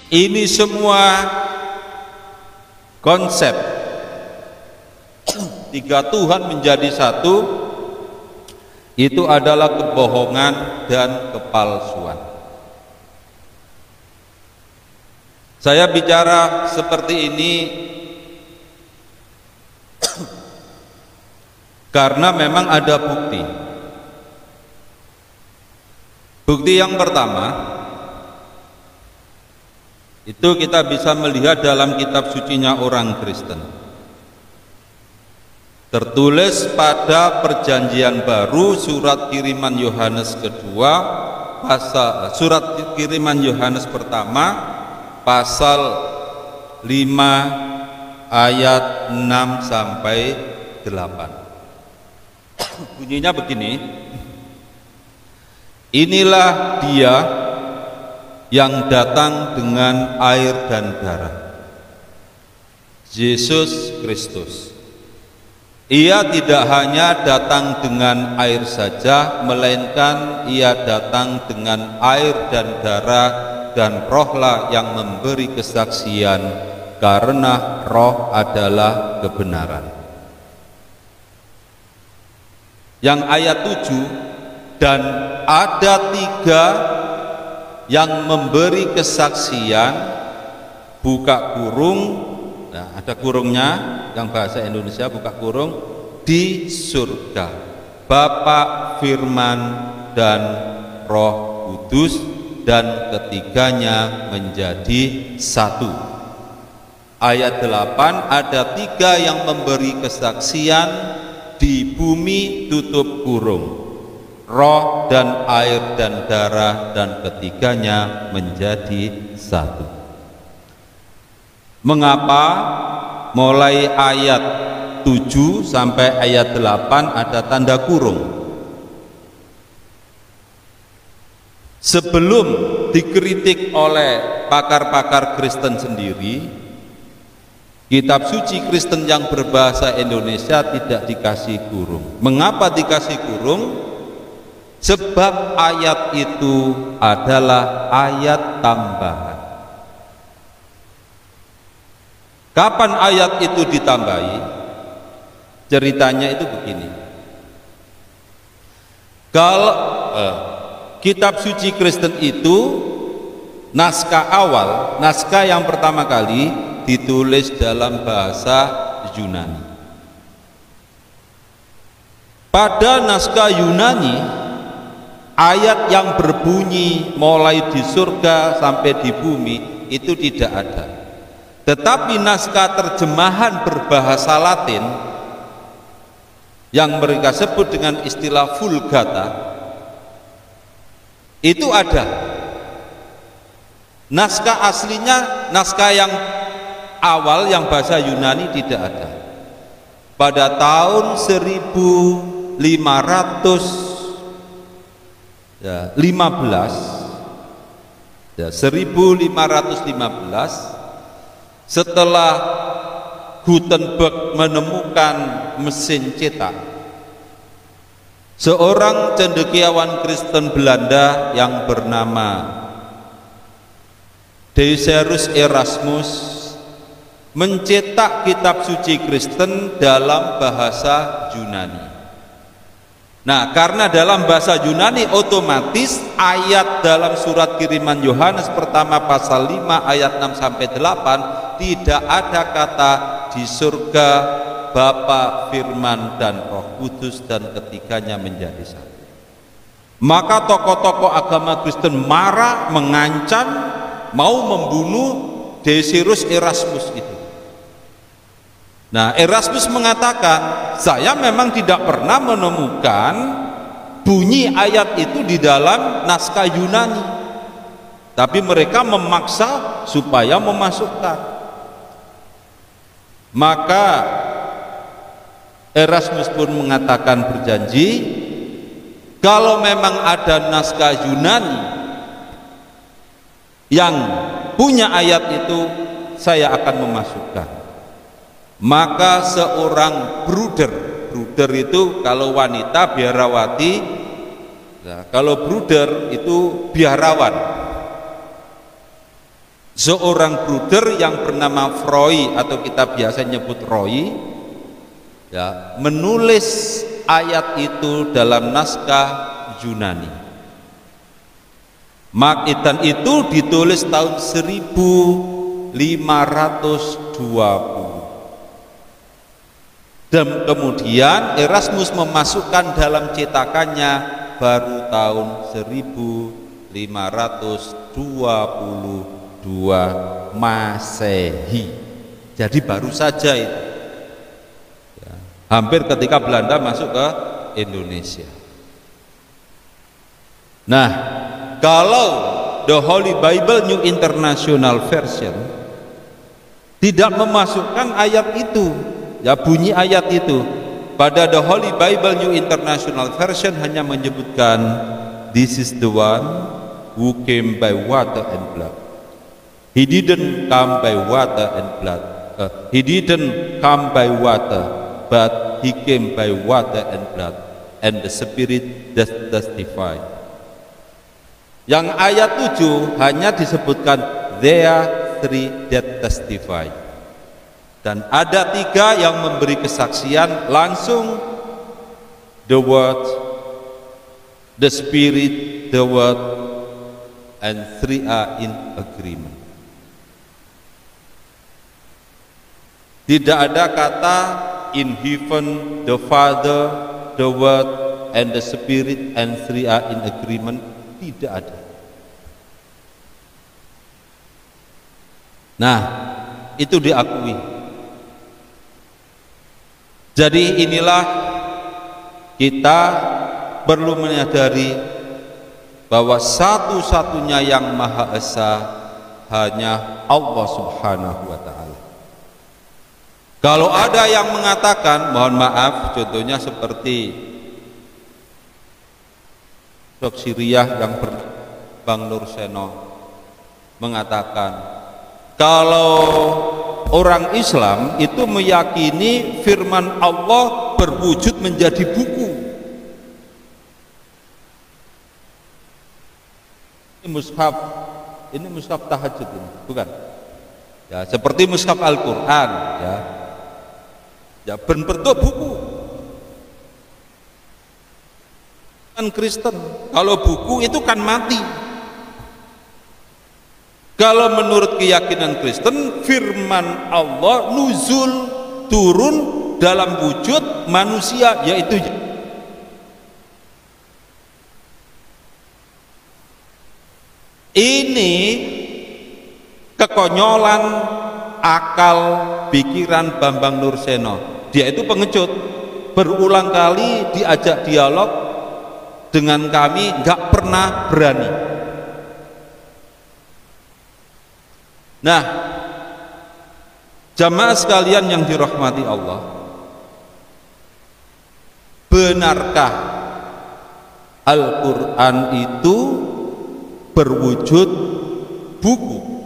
Ini semua konsep tiga Tuhan menjadi satu itu adalah kebohongan dan kepalsuan. Saya bicara seperti ini karena memang ada bukti. Bukti yang pertama itu kita bisa melihat dalam kitab sucinya orang Kristen. Tertulis pada Perjanjian Baru surat kiriman Yohanes kedua, surat kiriman Yohanes pertama pasal 5 ayat 6 sampai 8. Bunyinya begini. Inilah Dia yang datang dengan air dan darah, Yesus Kristus. Ia tidak hanya datang dengan air saja, melainkan Ia datang dengan air dan darah, dan Rohlah yang memberi kesaksian, karena Roh adalah kebenaran. Yang ayat 7, dan ada tiga yang memberi kesaksian, buka kurung, nah ada kurungnya, yang bahasa Indonesia buka kurung, di surga, Bapa, Firman, dan Roh Kudus, dan ketiganya menjadi satu. Ayat 8, ada tiga yang memberi kesaksian, di bumi tutup kurung, Roh dan air dan darah, dan ketiganya menjadi satu. Mengapa mulai ayat 7 sampai ayat 8 ada tanda kurung? Sebelum dikritik oleh pakar-pakar Kristen sendiri, kitab suci Kristen yang berbahasa Indonesia tidak dikasih kurung. Mengapa dikasih kurung? Sebab ayat itu adalah ayat tambahan. Kapan ayat itu ditambahi? Ceritanya itu begini. Kalau kitab suci Kristen itu naskah awal, naskah yang pertama kali ditulis dalam bahasa Yunani. Pada naskah Yunani, ayat yang berbunyi mulai di surga sampai di bumi itu tidak ada. Tetapi naskah terjemahan berbahasa Latin yang mereka sebut dengan istilah Vulgata itu ada. Naskah aslinya, naskah yang awal yang bahasa Yunani tidak ada. Pada tahun 1515 setelah Gutenberg menemukan mesin cetak, seorang cendekiawan Kristen Belanda yang bernama Deusirus Erasmus mencetak kitab suci Kristen dalam bahasa Yunani. Nah, karena dalam bahasa Yunani otomatis ayat dalam surat kiriman Yohanes pertama pasal 5 ayat 6 sampai 8 tidak ada kata di surga, Bapa, Firman, dan Roh Kudus, dan ketiganya menjadi satu. Maka tokoh-tokoh agama Kristen marah, mengancam, mau membunuh Deusirus Erasmus itu. Nah, Erasmus mengatakan, saya memang tidak pernah menemukan bunyi ayat itu di dalam naskah Yunani, tapi mereka memaksa supaya memasukkan. Maka Erasmus pun mengatakan, berjanji, kalau memang ada naskah Yunani yang punya ayat itu, saya akan memasukkan. Maka seorang bruder itu kalau wanita biarawati, nah, kalau bruder itu biarawan. seorang bruder yang bernama Freud, atau kita biasa nyebut Roy, ya, menulis ayat itu dalam naskah Yunani. Makitan itu ditulis tahun 1520, dan kemudian Erasmus memasukkan dalam cetakannya baru tahun 1522 Masehi. Jadi baru saja itu, ya, hampir ketika Belanda masuk ke Indonesia. Nah, kalau The Holy Bible New International Version tidak memasukkan ayat itu, ya, bunyi ayat itu. Pada The Holy Bible New International Version hanya menyebutkan this is the one who came by water and blood. He didn't come by water and blood. He didn't come by water, but he came by water and blood, and the Spirit does testify. Yang ayat 7 hanya disebutkan there are 3 that testify, dan ada 3 yang memberi kesaksian langsung, the word, the Spirit, the word, and 3 are in agreement. Tidak ada kata in heaven, the Father, the word, and the Spirit, and 3 are in agreement. Tidak ada. Nah, itu diakui. Jadi inilah kita perlu menyadari bahwa satu-satunya yang Maha Esa hanya Allah Subhanahu wa Ta'ala. Kalau ada yang mengatakan, mohon maaf, contohnya seperti Dok Siriah yang Bang Nur Seno mengatakan, kalau orang Islam itu meyakini firman Allah berwujud menjadi buku. Ini mushaf tahajud ini, bukan? Ya, seperti mushaf Al-Qur'an, ya. Ya, berbentuk buku. Kan Kristen, kalau buku itu kan mati. Kalau menurut keyakinan Kristen, firman Allah nuzul, turun dalam wujud manusia, yaitu ini kekonyolan akal pikiran Bambang Nur Seno. Dia itu pengecut, berulang kali diajak dialog dengan kami, nggak pernah berani. Nah, jamaah sekalian yang dirahmati Allah, benarkah Al-Quran itu berwujud buku?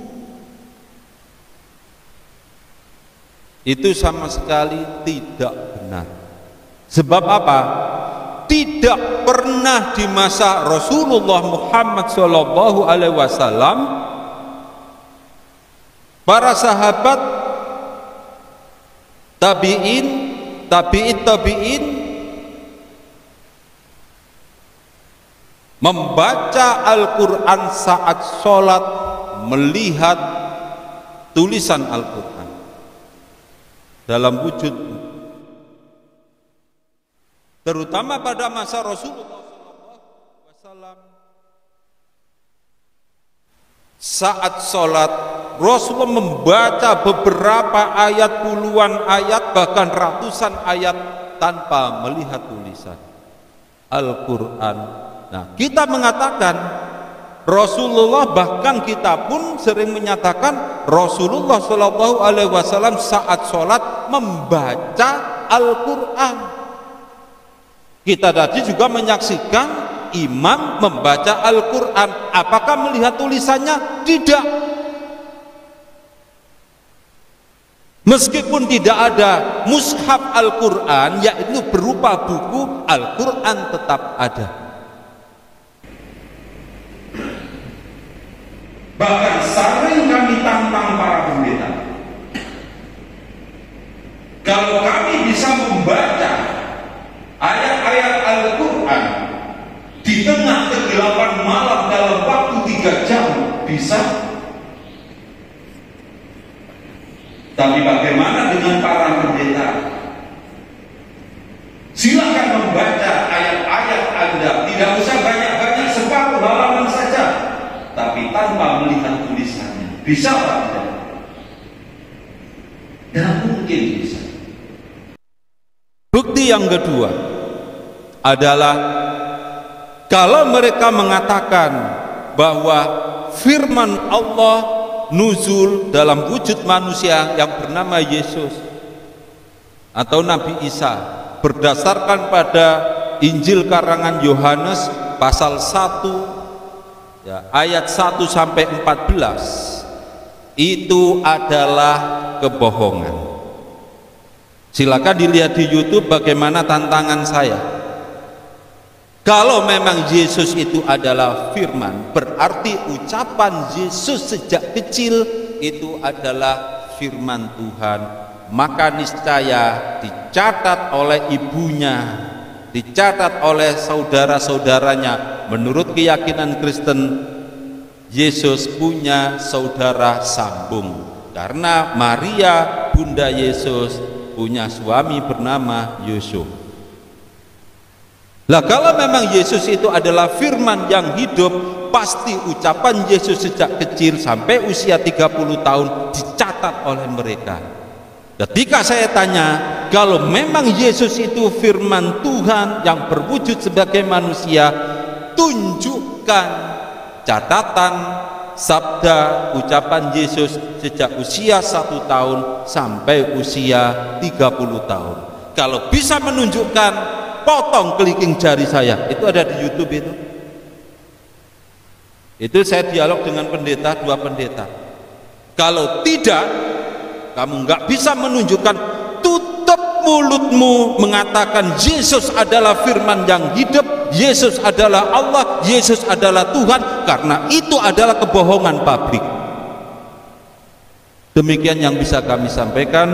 Itu sama sekali tidak benar. Sebab apa? Tidak pernah di masa Rasulullah Muhammad SAW para sahabat, tabi'in, tabi'in membaca Al-Quran saat sholat, melihat tulisan Al-Quran dalam wujud, terutama pada masa Rasulullah SAW. Saat sholat, Rasulullah membaca beberapa ayat, puluhan ayat, bahkan ratusan ayat tanpa melihat tulisan Al-Quran. Nah, kita mengatakan Rasulullah, bahkan kita pun sering menyatakan Rasulullah SAW saat sholat membaca Al-Quran. Kita tadi juga menyaksikan imam membaca Al-Quran. Apakah melihat tulisannya? Tidak. Meskipun tidak ada mushaf Al-Quran, yaitu berupa buku, Al-Quran tetap ada. Bahkan sering kami Kalau kami bisa membaca ayat-ayat Al-Quran di tengah kegelapan malam dalam waktu 3 jam, bisa. Tapi bagaimana dengan para pendeta? Silakan membaca ayat-ayat Anda, tidak usah banyak-banyak, separuh halaman saja, tapi tanpa melihat tulisannya. Bisa apa tidak? Tidak mungkin bisa. Bukti yang kedua adalah kalau mereka mengatakan bahwa firman Allah nuzul dalam wujud manusia yang bernama Yesus atau Nabi Isa berdasarkan pada Injil karangan Yohanes pasal 1 ya, ayat 1 sampai 14, itu adalah kebohongan. Silakan dilihat di YouTube bagaimana tantangan saya. Kalau memang Yesus itu adalah firman, berarti ucapan Yesus sejak kecil itu adalah firman Tuhan. Maka niscaya dicatat oleh ibunya, dicatat oleh saudara-saudaranya. Menurut keyakinan Kristen, Yesus punya saudara sambung, karena Maria bunda Yesus punya suami bernama Yusuf. Lah kalau memang Yesus itu adalah firman yang hidup, pasti ucapan Yesus sejak kecil sampai usia 30 tahun dicatat oleh mereka. Ketika saya tanya, kalau memang Yesus itu firman Tuhan yang berwujud sebagai manusia, tunjukkan catatan sabda ucapan Yesus sejak usia 1 tahun sampai usia 30 tahun. Kalau bisa menunjukkan, potong kelingking jari saya. Itu ada di YouTube itu. Itu saya dialog dengan pendeta, 2 pendeta. Kalau tidak, kamu nggak bisa menunjukkan, tutup mulutmu mengatakan Yesus adalah firman yang hidup, Yesus adalah Allah, Yesus adalah Tuhan, karena itu adalah kebohongan pabrik. Demikian yang bisa kami sampaikan.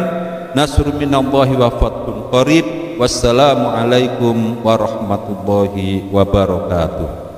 Nasrun minallahi wa fathun qarib. Wassalamualaikum warahmatullahi wabarakatuh.